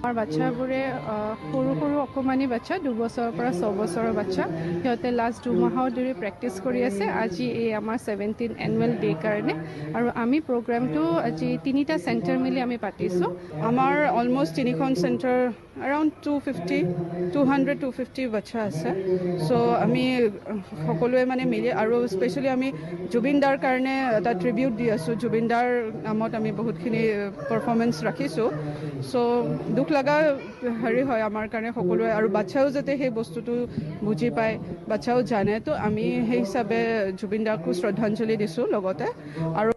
আমাৰ বাচ্চাবোৰে সৰু সৰু অকমানি বাচ্চা 2 বছৰৰ পৰা 6 বছৰৰ বাচ্চা সিহঁতে লাষ্ট 2 মাহৰ ধৰি প্ৰেক্টিছ কৰি আছে আজি এই আমাৰ 17 এনুৱেল ডে কাৰণে আৰু আমি প্ৰগ্ৰামটো আজি 3টা চেণ্টাৰ মিলি আমি পাতিছোঁ আমাৰ অলমোষ্ট 3খন চেণ্টাৰ around 250 বাচ্চা আছে সো আমি সকলোৱে মানে মিলি আৰু স্পেশালি আমি জুবিন দাৰ কাৰণে এটা ট্ৰিবিউট দি আছোঁ জুবিন দাৰ নামত আমি বহুতখিনি পাৰফৰ্মেন্স ৰাখিছোঁ সো দুখ লগা হেৰি হয় আমাৰ কাৰণে সকলোৱে আৰু বাচ্চাও যাতে সেই বস্তুটো বুজি পায় বাচ্চাও জানে তো আমি সেই হিচাপে জুবিন দাকো শ্ৰদ্ধাঞ্জলি দিছোঁ লগতে আৰু